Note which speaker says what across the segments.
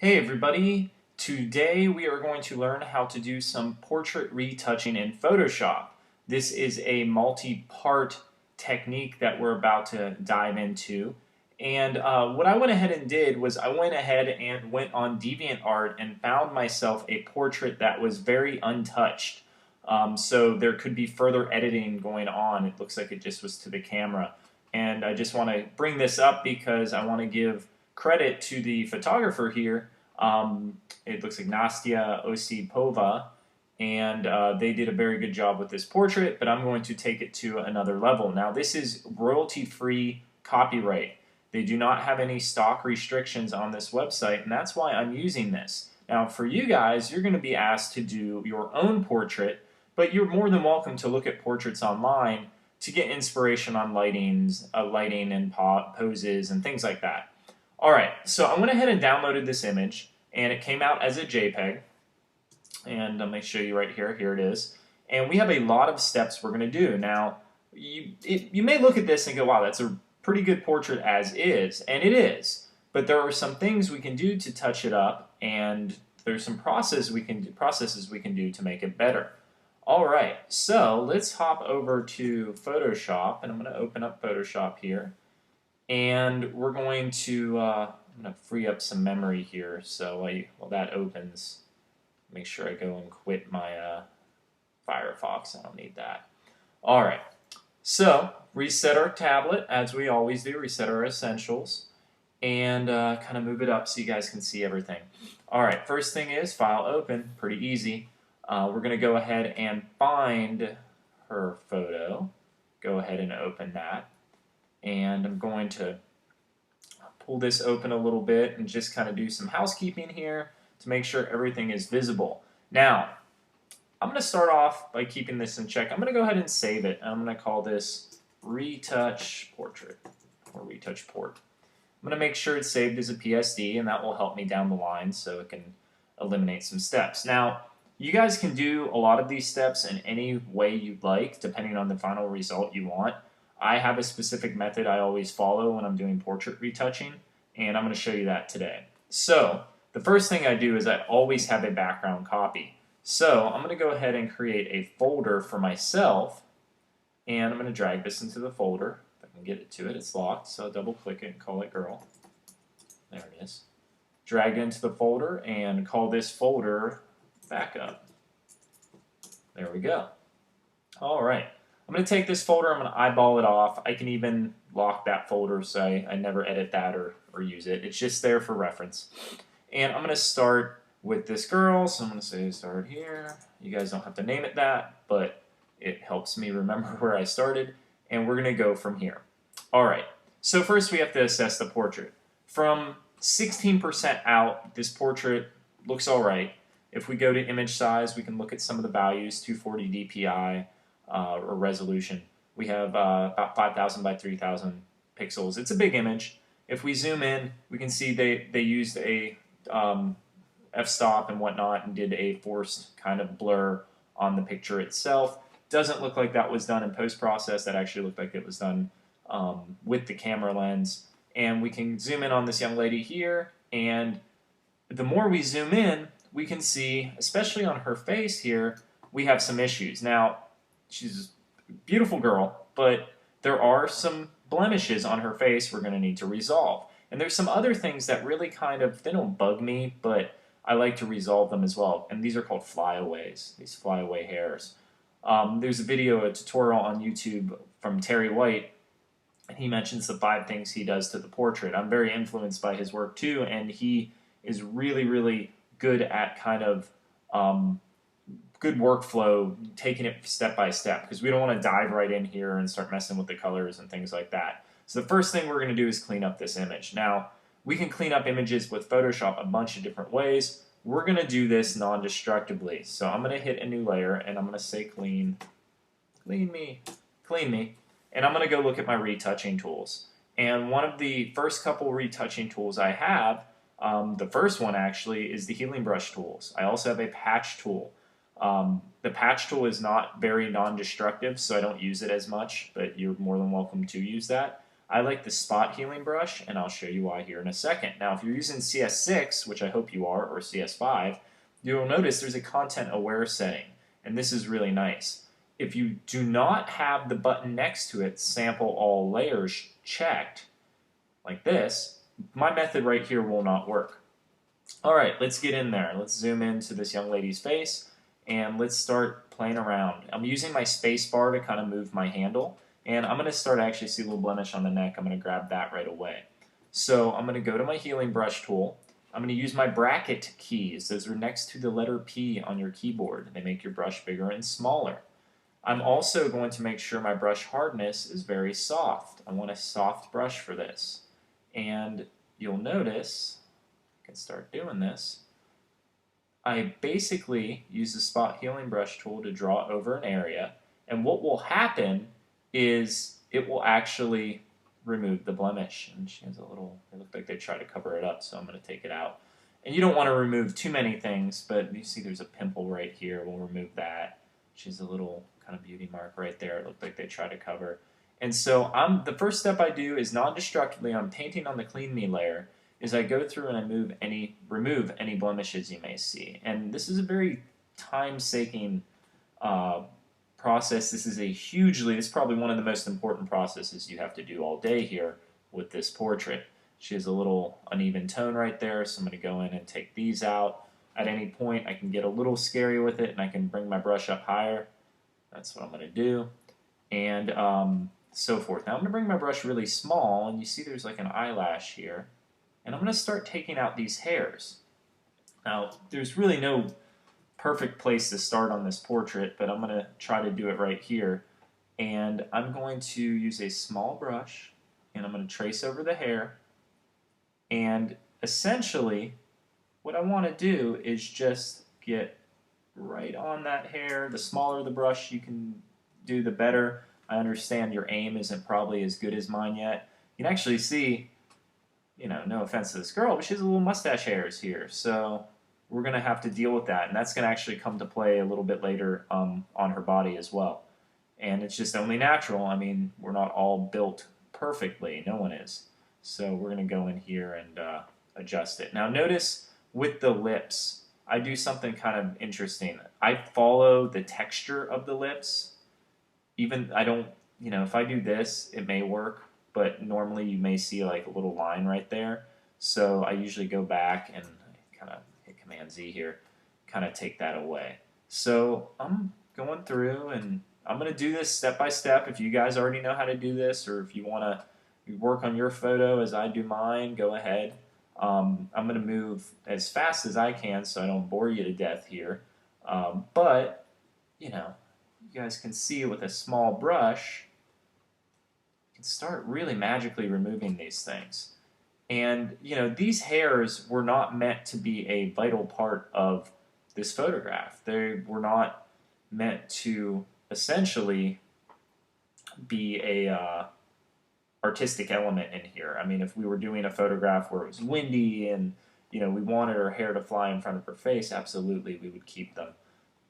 Speaker 1: Hey everybody! Today we are going to learn how to do some portrait retouching in Photoshop. This is a multi-part technique that we're about to dive into. And what I went ahead and did was I went ahead and went on DeviantArt and found myself a portrait that was very untouched. So there could be further editing going on. It looks like it just was to the camera. And I just want to bring this up because I want to give credit to the photographer here. It looks like Nastya Osipova, and they did a very good job with this portrait, but I'm going to take it to another level. Now, this is royalty-free copyright. They do not have any stock restrictions on this website, and that's why I'm using this. Now, for you guys, you're going to be asked to do your own portrait, but you're more than welcome to look at portraits online to get inspiration on lighting and poses and things like that. Alright, so I went ahead and downloaded this image, and it came out as a JPEG. And let me show you right here. Here it is. And we have a lot of steps we're going to do. Now, you may look at this and go, wow, that's a pretty good portrait as is. And it is. But there are some things we can do to touch it up, and there's some processes we can do to make it better. Alright, so let's hop over to Photoshop, and I'm going to open up Photoshop here. And we're going to, I'm going to free up some memory here, so while that opens, make sure I go and quit my Firefox. I don't need that. Alright, so reset our tablet, as we always do, reset our essentials, and kind of move it up so you guys can see everything. Alright, first thing is File Open, pretty easy. We're going to go ahead and find her photo. Go ahead and open that. And I'm going to pull this open a little bit and just kind of do some housekeeping here to make sure everything is visible. Now, I'm going to start off by keeping this in check. I'm going to go ahead and save it. I'm going to call this Retouch Portrait or Retouch Port. I'm going to make sure it's saved as a PSD, and that will help me down the line so it can eliminate some steps. Now, you guys can do a lot of these steps in any way you'd like, depending on the final result you want. I have a specific method I always follow when I'm doing portrait retouching, and I'm going to show you that today. So, the first thing I do is I always have a background copy. So, I'm going to go ahead and create a folder for myself, and I'm going to drag this into the folder. If I can get it to it, it's locked, so I'll double click it and call it girl. There it is. Drag it into the folder and call this folder backup. There we go. Alright. I'm going to take this folder, I'm going to eyeball it off. I can even lock that folder so I never edit that or use it. It's just there for reference. And I'm going to start with this girl, so I'm going to say start here. You guys don't have to name it that, but it helps me remember where I started. And we're going to go from here. Alright, so first we have to assess the portrait. From 16% out, this portrait looks alright. If we go to image size, we can look at some of the values, 240 DPI. Or resolution. We have about 5,000 by 3,000 pixels. It's a big image. If we zoom in, we can see they used a f-stop and whatnot and did a forced kind of blur on the picture itself. Doesn't look like that was done in post-process. That actually looked like it was done with the camera lens. And we can zoom in on this young lady here, and the more we zoom in, we can see, especially on her face here, we have some issues. Now, she's a beautiful girl, but there are some blemishes on her face we're going to need to resolve. And there's some other things that really kind of, they don't bug me, but I like to resolve them as well. And these are called flyaways, these flyaway hairs. There's a tutorial on YouTube from Terry White, and he mentions the 5 things he does to the portrait. I'm very influenced by his work too, and he is really, really good at kind of good workflow, taking it step by step, because we don't want to dive right in here and start messing with the colors and things like that. So the first thing we're going to do is clean up this image. Now, we can clean up images with Photoshop a bunch of different ways. We're going to do this non-destructively. So I'm going to hit a new layer, and I'm going to say clean me, and I'm going to go look at my retouching tools. And one of the first couple retouching tools I have, the first one actually, is the healing brush tools. I also have a patch tool. The patch tool is not very non-destructive, so I don't use it as much, but you're more than welcome to use that. I like the spot healing brush, and I'll show you why here in a second. Now, if you're using CS6, which I hope you are, or CS5, you'll notice there's a content aware setting, and this is really nice. If you do not have the button next to it, sample all layers checked, like this, my method right here will not work. All right, let's get in there. Let's zoom into this young lady's face, and let's start playing around. I'm using my space bar to kind of move my handle, and I'm going to start actually see a little blemish on the neck. I'm going to grab that right away. So I'm going to go to my healing brush tool. I'm going to use my bracket keys. Those are next to the letter P on your keyboard. They make your brush bigger and smaller. I'm also going to make sure my brush hardness is very soft. I want a soft brush for this. And you'll notice, I can start doing this, I basically use the spot healing brush tool to draw over an area, and what will happen is it will actually remove the blemish. And she has a little, it looked like they tried to cover it up, so I'm going to take it out. And you don't want to remove too many things, but you see there's a pimple right here. We'll remove that. She's a little kind of beauty mark right there. It looked like they tried to cover. And so the first step I do is non-destructively, I'm painting on the clean me layer, is I go through and I remove any blemishes you may see. And this is a very time-saking process. This is probably one of the most important processes you have to do all day here with this portrait. She has a little uneven tone right there, so I'm going to go in and take these out. At any point, I can get a little scary with it, and I can bring my brush up higher. That's what I'm going to do. And so forth. Now I'm going to bring my brush really small, and you see there's like an eyelash here. And I'm going to start taking out these hairs. Now, there's really no perfect place to start on this portrait, but I'm going to try to do it right here. And I'm going to use a small brush, and I'm going to trace over the hair. And essentially, what I want to do is just get right on that hair. The smaller the brush you can do, the better. I understand your aim isn't probably as good as mine yet. You can actually see, no offense to this girl, but she has a little mustache hairs here. So we're going to have to deal with that. And that's going to actually come to play a little bit later on her body as well. And it's just only natural. I mean, we're not all built perfectly. No one is. So we're going to go in here and adjust it. Now notice with the lips, I do something kind of interesting. I follow the texture of the lips. Even, I don't, if I do this, it may work, but normally you may see like a little line right there. So I usually go back and kind of hit Command Z here, kind of take that away. So I'm going through and I'm going to do this step by step. If you guys already know how to do this, or if you want to work on your photo as I do mine, go ahead. I'm going to move as fast as I can so I don't bore you to death here. But, you guys can see with a small brush, you can start really magically removing these things. And, these hairs were not meant to be a vital part of this photograph. They were not meant to essentially be a artistic element in here. I mean, if we were doing a photograph where it was windy and, we wanted her hair to fly in front of her face, absolutely, we would keep them.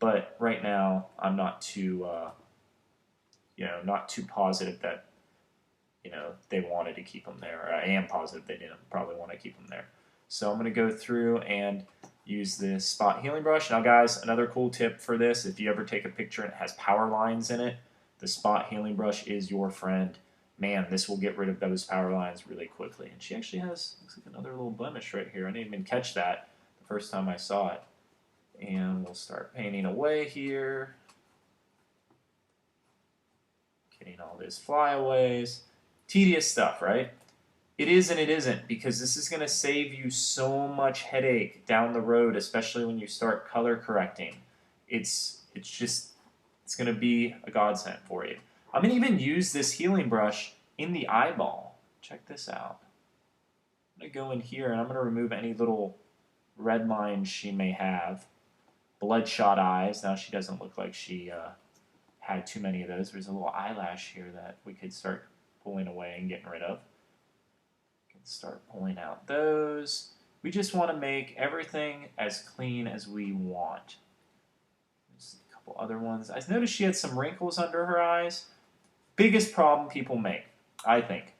Speaker 1: But right now, I'm not too, not too positive that, they wanted to keep them there. Or I am positive they didn't probably want to keep them there. So I'm going to go through and use this spot healing brush. Now, guys, another cool tip for this, if you ever take a picture and it has power lines in it, the spot healing brush is your friend. Man, this will get rid of those power lines really quickly. And she actually has, looks like another little blemish right here. I didn't even catch that the first time I saw it. And we'll start painting away here. Getting all these flyaways. Tedious stuff, right? It is and it isn't, because this is going to save you so much headache down the road, especially when you start color correcting. It's going to be a godsend for you. I'm going to even use this healing brush in the eyeball. Check this out. I'm going to go in here and I'm going to remove any little red lines she may have. Bloodshot eyes. Now she doesn't look like she had too many of those. There's a little eyelash here that we could start pulling away and getting rid of. We can start pulling out those. We just want to make everything as clean as we want. There's a couple other ones. I noticed she had some wrinkles under her eyes. Biggest problem people make, I think,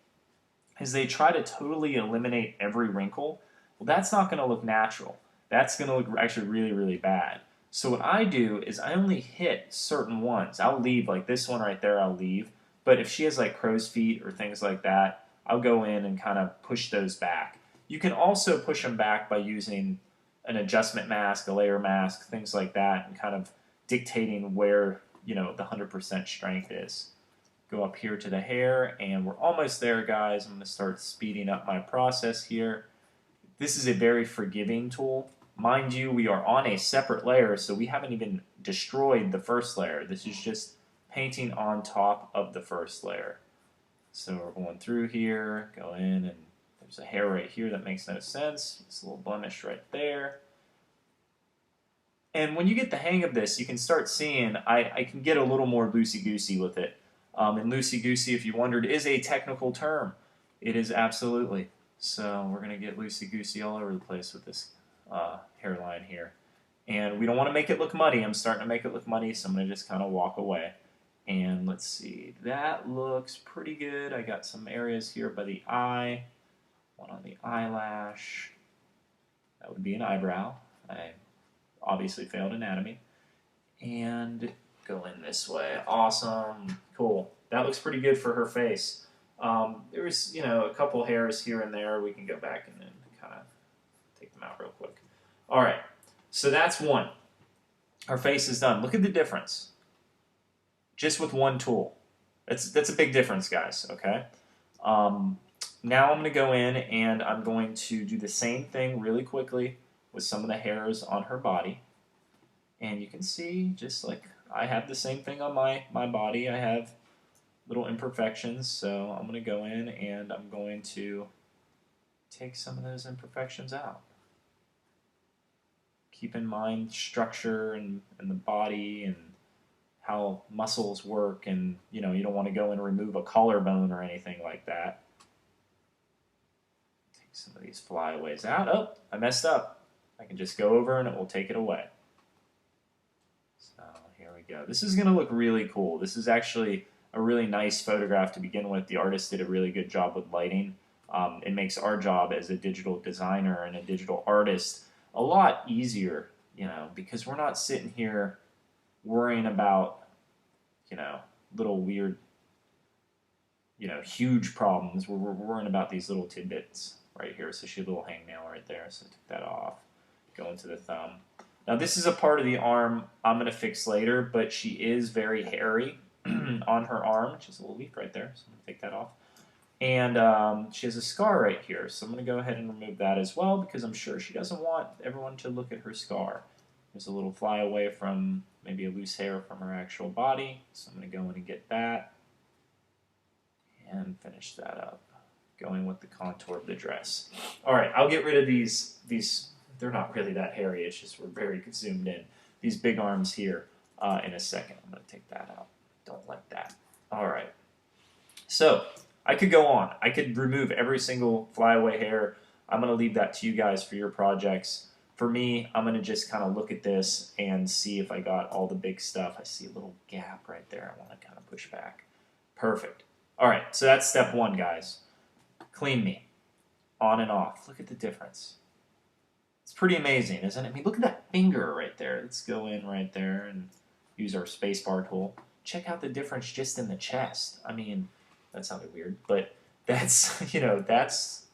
Speaker 1: is they try to totally eliminate every wrinkle. Well, that's not going to look natural. That's going to look actually really, really bad. So what I do is I only hit certain ones. I'll leave, like this one right there, I'll leave. But if she has like crow's feet or things like that, I'll go in and kind of push those back. You can also push them back by using an adjustment mask, a layer mask, things like that, and kind of dictating where, you know, the 100% strength is. Go up here to the hair, and we're almost there, guys. I'm going to start speeding up my process here. This is a very forgiving tool. Mind you, we are on a separate layer, so we haven't even destroyed the first layer. This is just painting on top of the first layer. So we're going through here, go in, and there's a hair right here that makes no sense. It's a little blemish right there. And when you get the hang of this, you can start seeing I can get a little more loosey-goosey with it. And loosey-goosey, if you wondered, is a technical term. It is absolutely. So we're going to get loosey-goosey all over the place with this hairline here. And we don't want to make it look muddy. I'm starting to make it look muddy, so I'm going to just kind of walk away. And let's see. That looks pretty good. I got some areas here by the eye. One on the eyelash. That would be an eyebrow. I obviously failed anatomy. And go in this way. Awesome. Cool. That looks pretty good for her face. There's, you know, a couple hairs here and there. We can go back and then kind of take them out real quick. All right. So that's one. Her face is done. Look at the difference. Just with one tool. That's a big difference, guys, okay? Now I'm going to go in and I'm going to do the same thing really quickly with some of the hairs on her body. And you can see, just like I have the same thing on my body, I have little imperfections, so I'm going to go in and I'm going to take some of those imperfections out. Keep in mind structure and the body and how muscles work, and you know, you don't want to go and remove a collarbone or anything like that. Take some of these flyaways out. Oh, I messed up. I can just go over and it will take it away. So here we go. This is going to look really cool. This is actually a really nice photograph to begin with. The artist did a really good job with lighting. It makes our job as a digital designer and a digital artist a lot easier, you know, because we're not sitting here worrying about, you know, little weird, you know, huge problems. We're worrying about these little tidbits right here. So she had a little hangnail right there, so I took that off. Go into the thumb. Now this is a part of the arm I'm going to fix later, but she is very hairy on her arm, which is a little leaf right there, so I'm going to take that off. And she has a scar right here, so I'm going to go ahead and remove that as well, because I'm sure she doesn't want everyone to look at her scar. There's a little flyaway from maybe a loose hair from her actual body, so I'm going to go in and get that and finish that up, going with the contour of the dress. All right, I'll get rid of these. They're not really that hairy, it's just we're very zoomed in. These big arms here in a second. I'm going to take that out. Don't like that. All right. So I could go on. I could remove every single flyaway hair. I'm going to leave that to you guys for your projects. For me, I'm going to just kind of look at this and see if I got all the big stuff. I see a little gap right there. I want to kind of push back. Perfect. All right, so that's step one, guys. Clean me. On and off. Look at the difference. It's pretty amazing, isn't it? I mean, look at that finger right there. Let's go in right there and use our spacebar tool. Check out the difference just in the chest. I mean, that sounded weird, but that's, you know, that's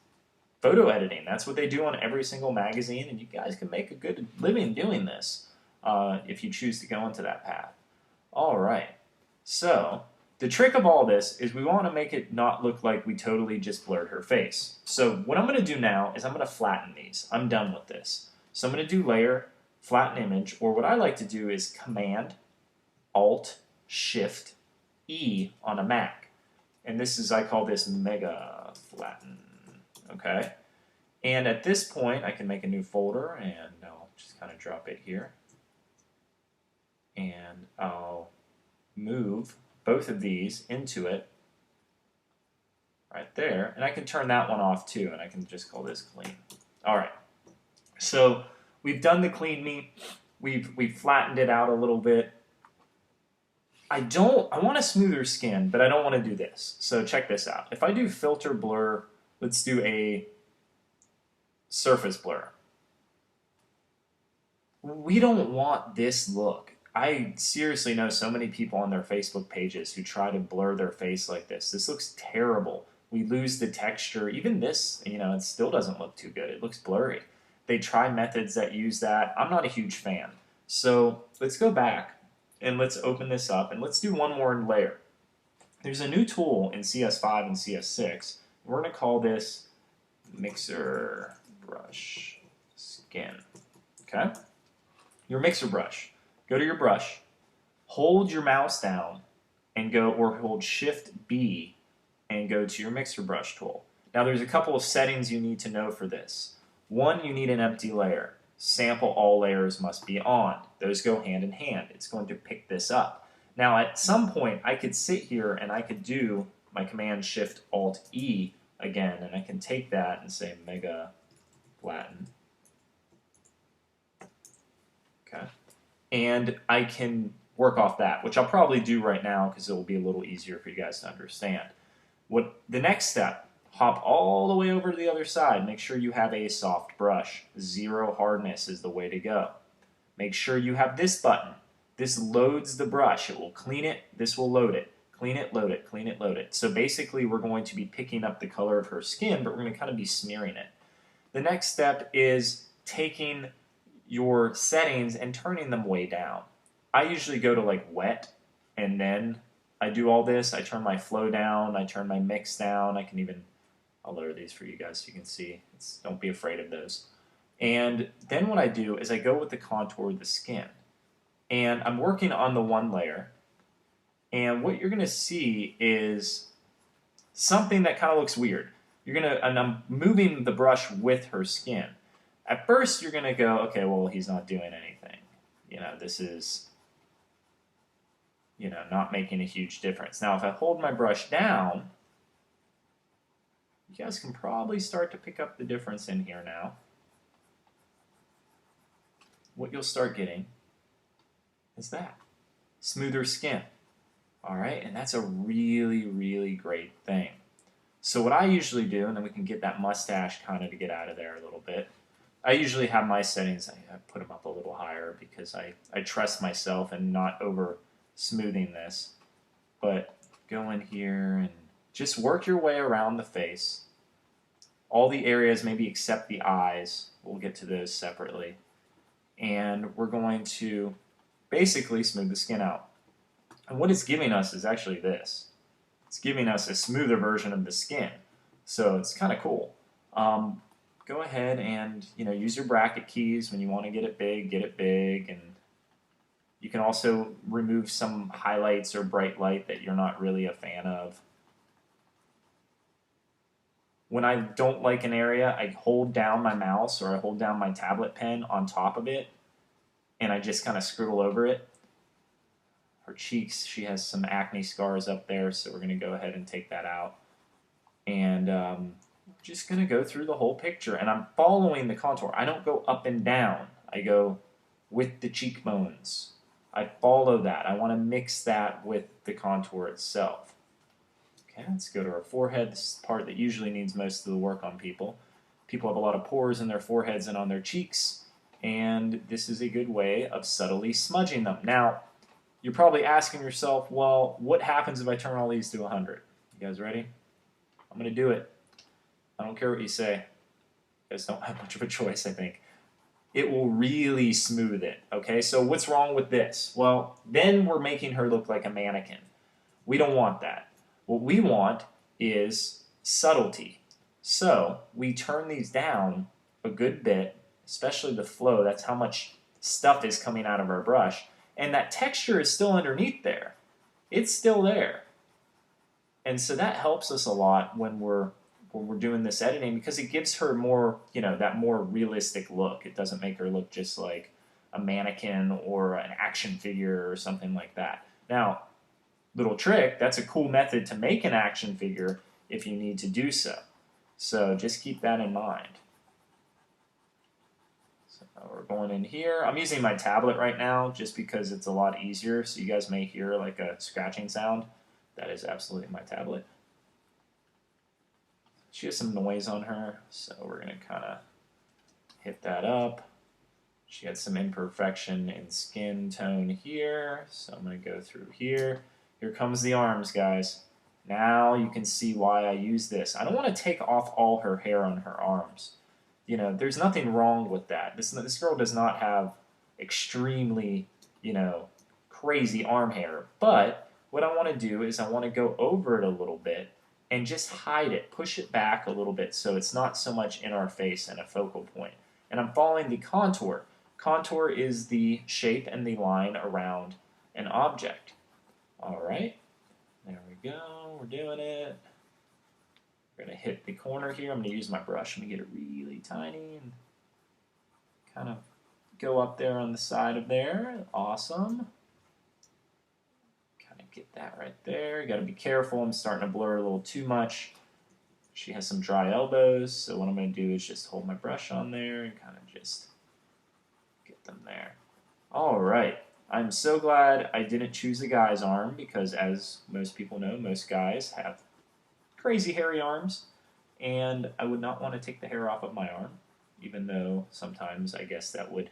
Speaker 1: photo editing. That's what they do on every single magazine, and you guys can make a good living doing this if you choose to go into that path. All right. So the trick of all this is we want to make it not look like we totally just blurred her face. So what I'm going to do now is I'm going to flatten these. I'm done with this. So I'm going to do Layer, Flatten Image, or what I like to do is Command, Alt, Shift, E on a Mac. And this is, I call this Mega Flatten. Okay? And at this point, I can make a new folder, and I'll just kind of drop it here. And I'll move both of these into it right there. And I can turn that one off too, and I can just call this Clean. All right. So we've done the Clean Me. We've flattened it out a little bit. I want a smoother skin, but I don't want to do this. So check this out. If I do Filter, Blur, Let's do a surface blur. We don't want this look. I seriously know so many people on their Facebook pages who try to blur their face like this. This looks terrible. We lose the texture. Even this, it still doesn't look too good. It looks blurry. They try methods that use that. I'm not a huge fan. So let's go back and let's open this up and let's do one more layer. There's a new tool in CS5 and CS6. We're going to call this Mixer Brush Skin. Okay? Your mixer brush. Go to your brush, hold your mouse down, and go, or hold Shift B and go to your mixer brush tool. Now there's a couple of settings you need to know for this. One, you need an empty layer. Sample all layers must be on. Those go hand in hand. It's going to pick this up. Now at some point I could sit here and I could do my Command Shift Alt E again, and I can take that and say Mega Flatten. Okay. And I can work off that, which I'll probably do right now because it will be a little easier for you guys to understand. What the next step, hop all the way over to the other side. Make sure you have a soft brush. 0 hardness is the way to go. Make sure you have this button. This loads the brush. It will clean it. This will load it. Clean it, load it, clean it, load it. So basically we're going to be picking up the color of her skin, but we're going to kind of be smearing it. The next step is taking your settings and turning them way down. I usually go to like wet and then I do all this. I turn my flow down, I turn my mix down. I'll lower these for you guys so you can see. Don't be afraid of those. And then what I do is I go with the contour of the skin. And I'm working on the one layer. And what you're going to see is something that kind of looks weird. And I'm moving the brush with her skin. At first, you're going to go, okay, well, he's not doing anything. This is, not making a huge difference. Now, if I hold my brush down, you guys can probably start to pick up the difference in here now. What you'll start getting is that. Smoother skin. All right, and that's a really, really great thing. So what I usually do, and then we can get that mustache kind of to get out of there a little bit, I usually have my settings, I put them up a little higher because I trust myself and not over smoothing this. But go in here and just work your way around the face. All the areas, maybe except the eyes, we'll get to those separately. And we're going to basically smooth the skin out. And what it's giving us is actually this. It's giving us a smoother version of the skin. So it's kind of cool. Go ahead and use your bracket keys when you want to get it big, and you can also remove some highlights or bright light that you're not really a fan of. When I don't like an area, I hold down my mouse or I hold down my tablet pen on top of it, and I just kind of scribble over it. Her cheeks, she has some acne scars up there, so we're going to go ahead and take that out. And just going to go through the whole picture, and I'm following the contour. I don't go up and down. I go with the cheekbones. I follow that. I want to mix that with the contour itself. Okay, let's go to our forehead. This is the part that usually needs most of the work on people. People have a lot of pores in their foreheads and on their cheeks, and this is a good way of subtly smudging them. Now, you're probably asking yourself, well, what happens if I turn all these to 100? You guys ready? I'm going to do it. I don't care what you say. You guys don't have much of a choice, I think. It will really smooth it, okay? So what's wrong with this? Well, then we're making her look like a mannequin. We don't want that. What we want is subtlety. So we turn these down a good bit, especially the flow. That's how much stuff is coming out of our brush. And that texture is still underneath there. It's still there. And so that helps us a lot when we're doing this editing, because it gives her more, that more realistic look. It doesn't make her look just like a mannequin or an action figure or something like that. Now, little trick, that's a cool method to make an action figure if you need to do so. So just keep that in mind. So we're going in here. I'm using my tablet right now just because it's a lot easier, so you guys may hear like a scratching sound. That is absolutely my tablet. She has some noise on her, so we're going to kind of hit that up. She had some imperfection in skin tone here, so I'm going to go through here. Here comes the arms, guys. Now you can see why I use this. I don't want to take off all her hair on her arms. You know, there's nothing wrong with that. This girl does not have extremely, you know, crazy arm hair. But what I want to do is I want to go over it a little bit and just hide it, push it back a little bit so it's not so much in our face and a focal point. And I'm following the contour. Contour is the shape and the line around an object. All right, there we go. We're doing it. We're going to hit the corner here. I'm going to use my brush. I'm going to get it really tiny and kind of go up there on the side of there. Awesome. Kind of get that right there. You got to be careful. I'm starting to blur a little too much. She has some dry elbows, so what I'm going to do is just hold my brush on there and kind of just get them there. All right. I'm so glad I didn't choose a guy's arm because, as most people know, most guys have crazy hairy arms, and I would not want to take the hair off of my arm, even though sometimes I guess that would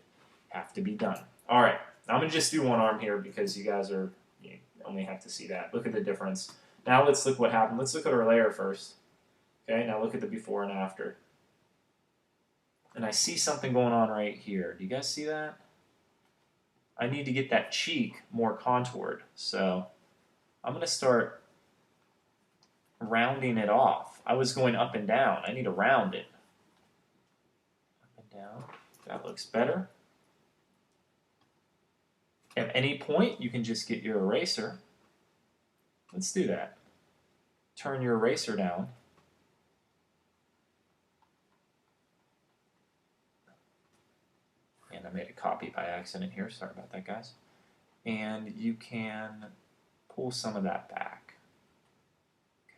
Speaker 1: have to be done. All right, I'm going to just do one arm here because you guys only have to see that. Look at the difference. Now let's look what happened. Let's look at our layer first. Okay, now look at the before and after. And I see something going on right here. Do you guys see that? I need to get that cheek more contoured, so I'm going to start rounding it off. I was going up and down. I need to round it. Up and down. That looks better. At any point, you can just get your eraser. Let's do that. Turn your eraser down. And I made a copy by accident here. Sorry about that, guys. And you can pull some of that back.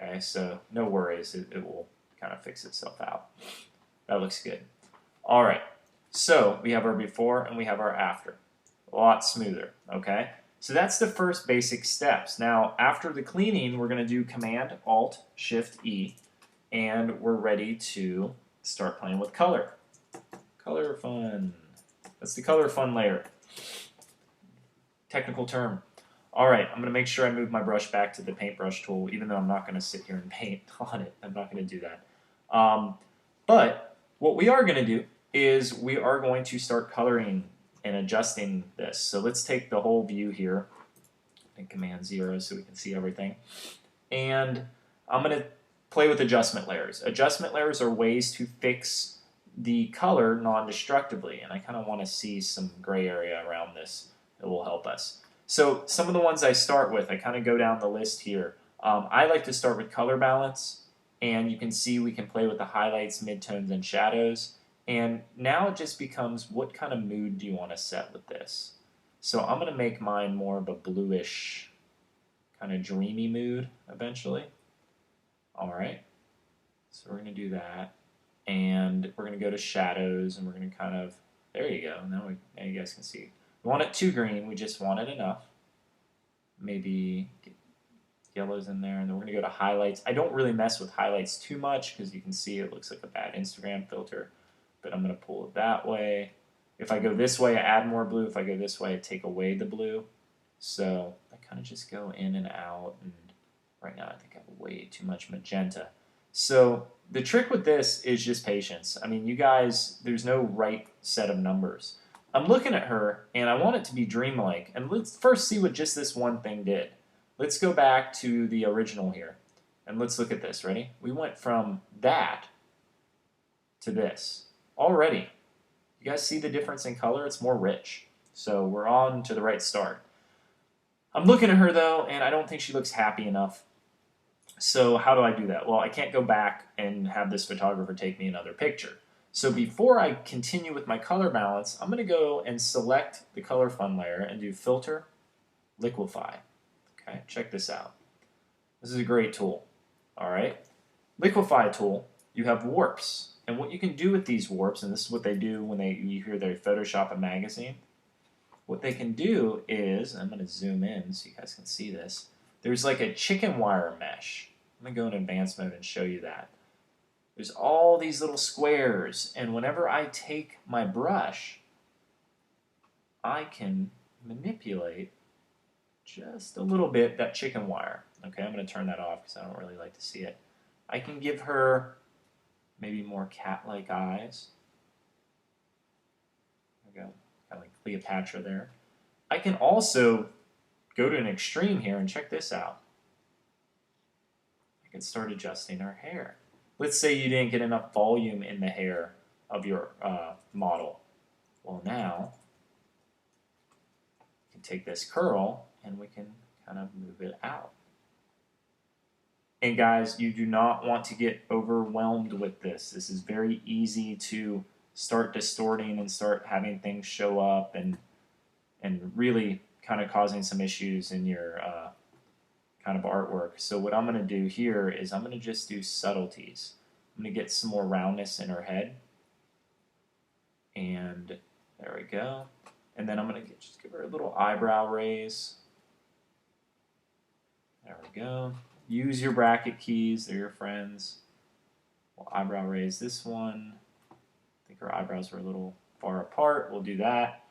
Speaker 1: Okay, so no worries, it will kind of fix itself out. That looks good. All right, so we have our before and we have our after. A lot smoother, okay? So that's the first basic steps. Now, after the cleaning, we're going to do Command, Alt, Shift, E, and we're ready to start playing with color. Color fun. That's the color fun layer. Technical term. All right, I'm going to make sure I move my brush back to the paintbrush tool, even though I'm not going to sit here and paint on it. I'm not going to do that. But what we are going to do is we are going to start coloring and adjusting this. So let's take the whole view here and Command 0 so we can see everything. And I'm going to play with adjustment layers. Adjustment layers are ways to fix the color non-destructively, and I kind of want to see some gray area around this that will help us. So some of the ones I start with, I kind of go down the list here. I like to start with color balance, and you can see we can play with the highlights, midtones, and shadows. And now it just becomes, what kind of mood do you want to set with this? So I'm going to make mine more of a bluish, kind of dreamy mood eventually. All right, so we're going to do that. And we're going to go to shadows, and we're going to kind of, there you go, now you guys can see. We want it too green, we just want it enough. Maybe get yellows in there, and then we're going to go to highlights. I don't really mess with highlights too much because you can see it looks like a bad Instagram filter, but I'm going to pull it that way. If I go this way, I add more blue. If I go this way, I take away the blue. So I kind of just go in and out, and right now I think I have way too much magenta. So the trick with this is just patience. I mean, you guys, there's no right set of numbers. I'm looking at her, and I want it to be dreamlike. And let's first see what just this one thing did. Let's go back to the original here, and let's look at this. Ready? We went from that to this. Already. You guys see the difference in color? It's more rich. So we're on to the right start. I'm looking at her, though, and I don't think she looks happy enough. So how do I do that? Well, I can't go back and have this photographer take me another picture. So before I continue with my color balance, I'm going to go and select the color fun layer and do Filter, Liquify. Okay, check this out. This is a great tool. All right, Liquify tool, you have warps. And what you can do with these warps, and this is what they do when you hear they Photoshop a magazine, what they can do is, I'm going to zoom in so you guys can see this, there's like a chicken wire mesh. I'm going to go in advanced mode and show you that. There's all these little squares, and whenever I take my brush, I can manipulate just a little bit that chicken wire. Okay, I'm going to turn that off because I don't really like to see it. I can give her maybe more cat-like eyes. There we go, kind of like Cleopatra there. I can also go to an extreme here and check this out. I can start adjusting her hair. Let's say you didn't get enough volume in the hair of your model. Well, now we can take this curl and we can kind of move it out. And guys, you do not want to get overwhelmed with this. This is very easy to start distorting and start having things show up and really kind of causing some issues in your kind of artwork. So what I'm going to do here is I'm going to just do subtleties. I'm going to get some more roundness in her head. And there we go. And then I'm going to just give her a little eyebrow raise. There we go. Use your bracket keys. They're your friends. We'll eyebrow raise this one. I think her eyebrows are a little far apart. We'll do that.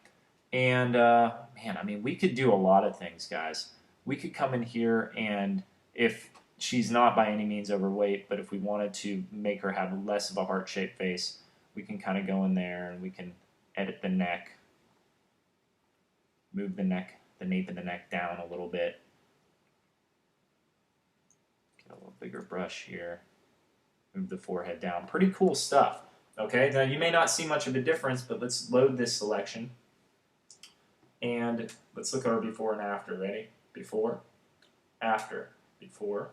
Speaker 1: And, man, I mean, we could do a lot of things, guys. We could come in here and if she's not by any means overweight, but if we wanted to make her have less of a heart-shaped face, we can kind of go in there and we can edit the neck, move the neck, the nape of the neck down a little bit. Get a little bigger brush here. Move the forehead down. Pretty cool stuff. Okay, now you may not see much of a difference, but let's load this selection. And let's look at our before and after. Ready? Before, after, before,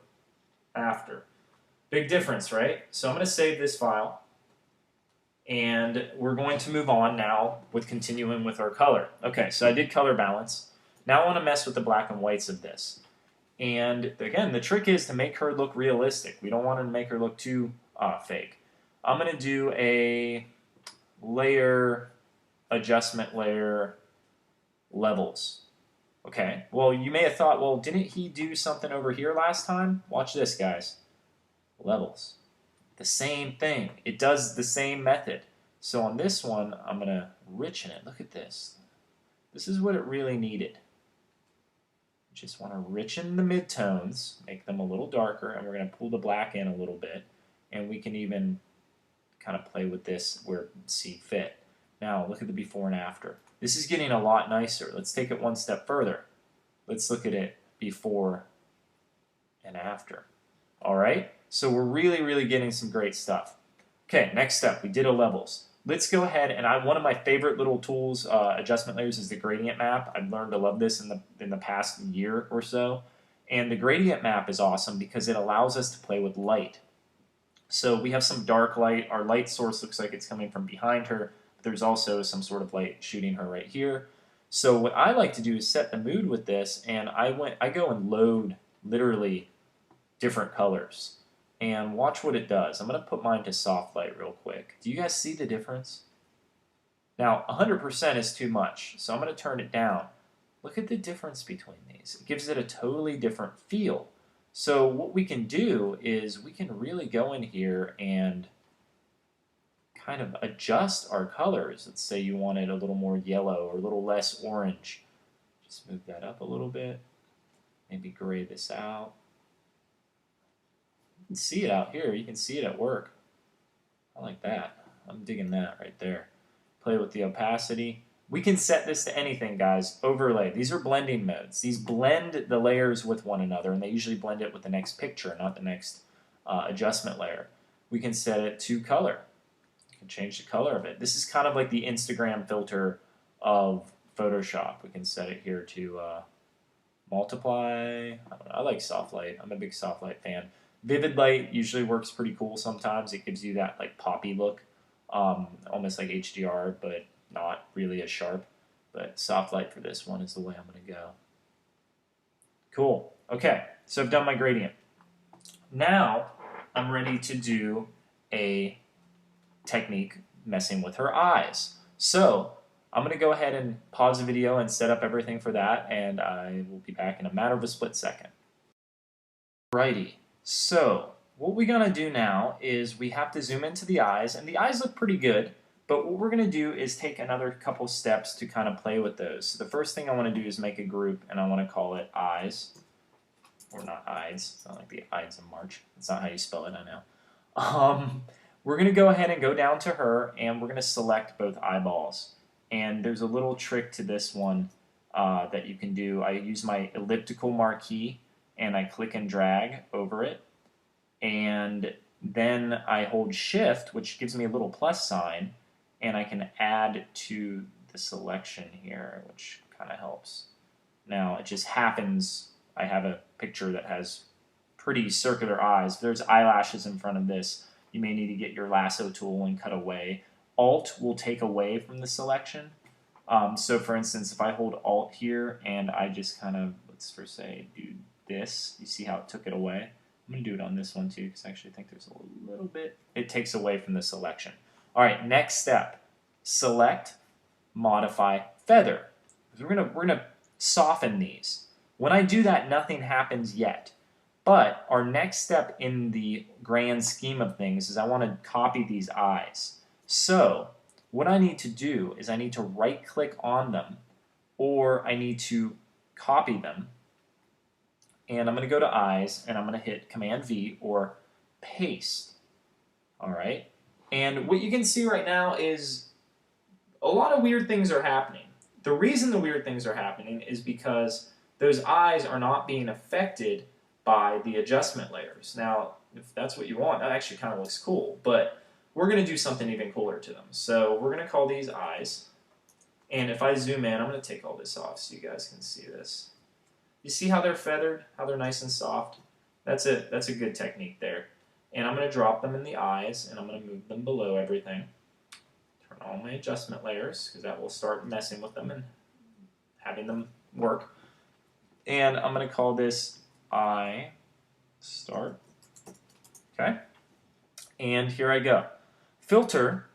Speaker 1: after. Big difference, right? So I'm going to save this file. And we're going to move on now with continuing with our color. Okay, so I did color balance. Now I want to mess with the black and whites of this. And again, the trick is to make her look realistic. We don't want to make her look too fake. I'm going to do a layer, adjustment layer, levels. Okay, well, you may have thought, well, didn't he do something over here last time? Watch this, guys. Levels. The same thing. It does the same method. So on this one, I'm going to richen it. Look at this. This is what it really needed. Just want to richen the midtones, make them a little darker, and we're going to pull the black in a little bit. And we can even kind of play with this where it see fit. Now, look at the before and after. This is getting a lot nicer. Let's take it one step further. Let's look at it before and after. All right? So we're really, really getting some great stuff. Okay, next step. We did a levels. Let's go ahead and one of my favorite little tools, adjustment layers, is the gradient map. I've learned to love this in the past year or so. And the gradient map is awesome because it allows us to play with light. So we have some dark light. Our light source looks like it's coming from behind her. There's also some sort of light shooting her right here. So what I like to do is set the mood with this, and I go and load literally different colors. And watch what it does. I'm going to put mine to soft light real quick. Do you guys see the difference? Now, 100% is too much, so I'm going to turn it down. Look at the difference between these. It gives it a totally different feel. So what we can do is we can really go in here and kind of adjust our colors. Let's say you wanted a little more yellow or a little less orange. Just move that up a little bit. Maybe gray this out. You can see it out here. You can see it at work. I like that. I'm digging that right there. Play with the opacity. We can set this to anything, guys. Overlay. These are blending modes. These blend the layers with one another, and they usually blend it with the next picture, not the next adjustment layer. We can set it to color. You can change the color of it. This is kind of like the Instagram filter of Photoshop. We can set it here to multiply. I don't know. I like soft light. I'm a big soft light fan. Vivid light usually works pretty cool sometimes. It gives you that like poppy look, almost like HDR, but not really as sharp. But soft light for this one is the way I'm going to go. Cool. Okay, so I've done my gradient. Now I'm ready to do a technique messing with her eyes. So I'm going to go ahead and pause the video and set up everything for that, and I will be back in a matter of a split second. Alrighty. So what we're going to do now is we have to zoom into the eyes, and the eyes look pretty good, but what we're going to do is take another couple steps to kind of play with those. So the first thing I want to do is make a group, and I want to call it eyes, or not eyes, it's not like the Ides of March, that's not how you spell it, I know. We're going to go ahead and go down to her, and we're going to select both eyeballs. And there's a little trick to this one that you can do. I use my elliptical marquee, and I click and drag over it. And then I hold Shift, which gives me a little plus sign, and I can add to the selection here, which kind of helps. Now, it just happens, I have a picture that has pretty circular eyes. If there's eyelashes in front of this, you may need to get your lasso tool and cut away. Alt will take away from the selection. So for instance, if I hold Alt here and I just kind of, let's first say, do this, you see how it took it away? I'm going to do it on this one too, because I actually think there's a little bit, it takes away from the selection. All right, next step, select, modify, feather. We're gonna soften these. When I do that, nothing happens yet. But our next step in the grand scheme of things is I want to copy these eyes. So what I need to do is I need to right click on them, or I need to copy them. And I'm going to go to eyes, and I'm going to hit Command V or paste. All right. And what you can see right now is a lot of weird things are happening. The reason the weird things are happening is because those eyes are not being affected by the adjustment layers. Now, if that's what you want, that actually kind of looks cool, but we're going to do something even cooler to them. So we're going to call these eyes, and if I zoom in, I'm going to take all this off so you guys can see this. You see how they're feathered, how they're nice and soft? That's a good technique there. And I'm going to drop them in the eyes, and I'm going to move them below everything. Turn on my adjustment layers, because that will start messing with them and having them work. And I'm going to call this eye start. Okay? And here I go. Filter,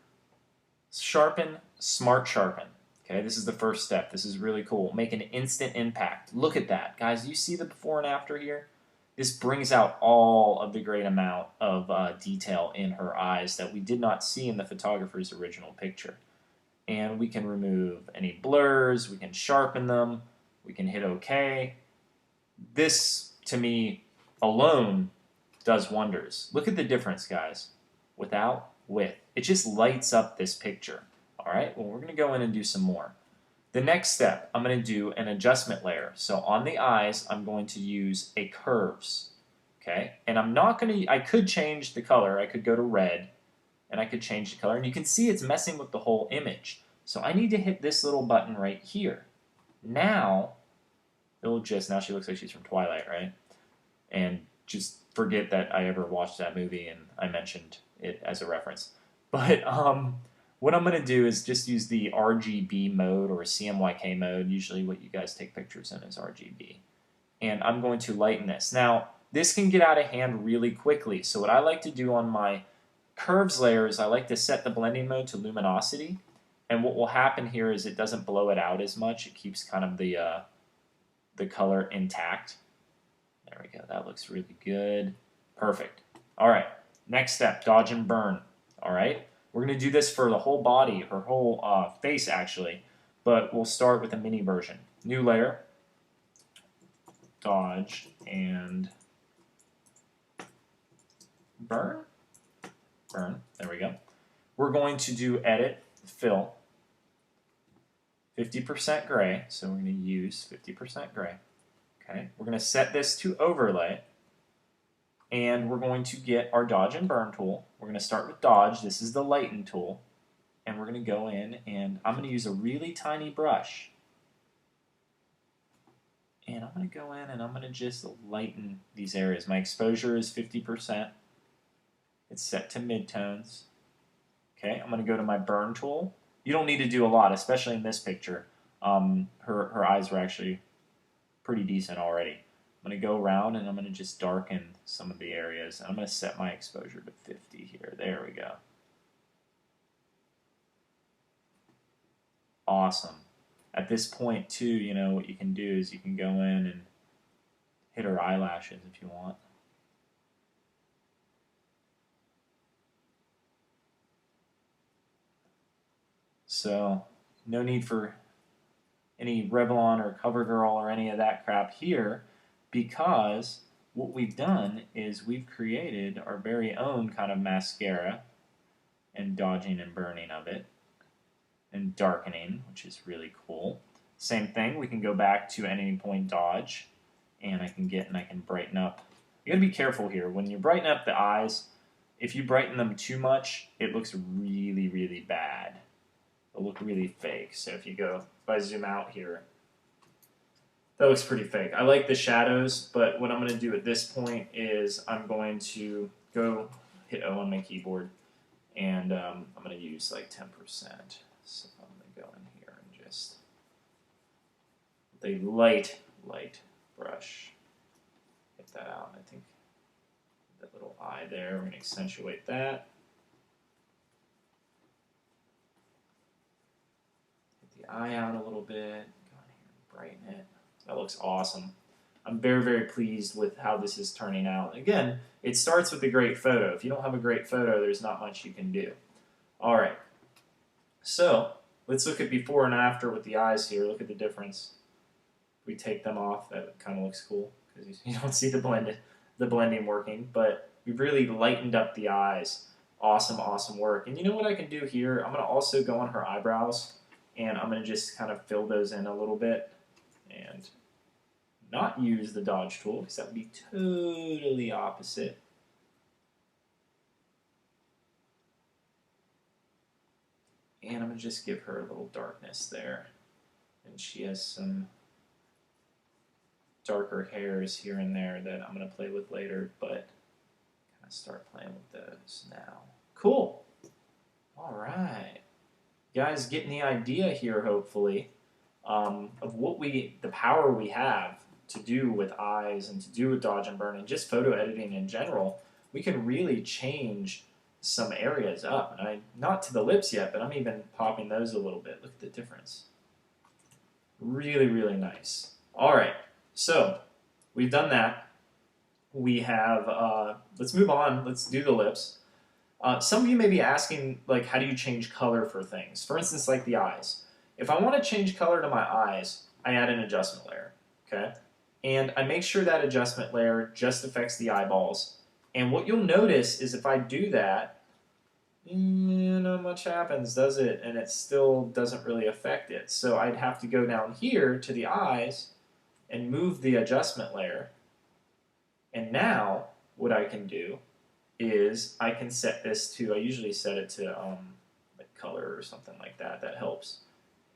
Speaker 1: sharpen, smart sharpen. Okay, this is the first step. This is really cool. Make an instant impact. Look at that. Guys, you see the before and after here? This brings out all of the great amount of detail in her eyes that we did not see in the photographer's original picture. And we can remove any blurs, we can sharpen them, we can hit OK. This, to me, alone does wonders. Look at the difference, guys. Without, with. It just lights up this picture. All right, well, we're going to go in and do some more. The next step, I'm going to do an adjustment layer. So on the eyes, I'm going to use a curves. Okay, and I'm not going to, I could change the color. I could go to red, and I could change the color. And you can see it's messing with the whole image. So I need to hit this little button right here. Now, it'll just, now she looks like she's from Twilight, right? And just forget that I ever watched that movie and I mentioned it as a reference. But what I'm going to do is just use the RGB mode or CMYK mode. Usually what you guys take pictures in is RGB. And I'm going to lighten this. Now, this can get out of hand really quickly. So what I like to do on my curves layer is I like to set the blending mode to luminosity. And what will happen here is it doesn't blow it out as much. It keeps kind of the color intact. There we go. That looks really good. Perfect. All right. Next step, dodge and burn. All right. We're going to do this for the whole body, her whole face actually, but we'll start with a mini version. New layer, dodge and burn. Burn. There we go. We're going to do edit, fill, 50% gray. So we're going to use 50% gray. Okay. We're going to set this to overlay. And we're going to get our dodge and burn tool. We're going to start with dodge. This is the lighten tool. And we're going to go in and I'm going to use a really tiny brush. And I'm going to go in and I'm going to just lighten these areas. My exposure is 50%. It's set to midtones. Okay, I'm going to go to my burn tool. You don't need to do a lot, especially in this picture. Her eyes were actually pretty decent already. I'm going to go around and I'm going to just darken some of the areas. I'm going to set my exposure to 50 here. There we go. Awesome. At this point too, you know, what you can do is you can go in and hit her eyelashes if you want. So no need for any Revlon or CoverGirl or any of that crap here, because what we've done is we've created our very own kind of mascara and dodging and burning of it and darkening, which is really cool. Same thing, we can go back to any point dodge, and I can brighten up. You gotta be careful here. When you brighten up the eyes, if you brighten them too much, it looks really, really bad. It'll look really fake. So if I zoom out here, that looks pretty fake. I like the shadows, but what I'm going to do at this point is I'm going to go hit O on my keyboard, and I'm going to use like 10%. So I'm going to go in here and just, with a light brush, get that out. I think that little eye there, we're going to accentuate that. Get the eye out a little bit, go in here and brighten it. That looks awesome. I'm very, very pleased with how this is turning out. Again, it starts with a great photo. If you don't have a great photo, there's not much you can do. All right, so let's look at before and after with the eyes here. Look at the difference. If we take them off, that kind of looks cool because you don't see the blending working, but we've really lightened up the eyes. Awesome, awesome work. And you know what I can do here? I'm going to also go on her eyebrows, and I'm going to just kind of fill those in a little bit and not use the dodge tool because that would be totally opposite. And I'm going to just give her a little darkness there. And she has some darker hairs here and there that I'm going to play with later, but kind of start playing with those now. Cool. All right. You guys getting the idea here, hopefully, of the power we have to do with eyes and to do with dodge and burn and just photo editing in general. We can really change some areas up. And not to the lips yet, but I'm even popping those a little bit. Look at the difference. Really, really nice. All right, so we've done that. We have, let's move on. Let's do the lips. Some of you may be asking, like, how do you change color for things? For instance, like the eyes. If I want to change color to my eyes, I add an adjustment layer, okay? And I make sure that adjustment layer just affects the eyeballs. And what you'll notice is if I do that, not much happens, does it? And it still doesn't really affect it. So I'd have to go down here to the eyes and move the adjustment layer. And now what I can do is I can set this to, I usually set it to like color or something like that. That helps.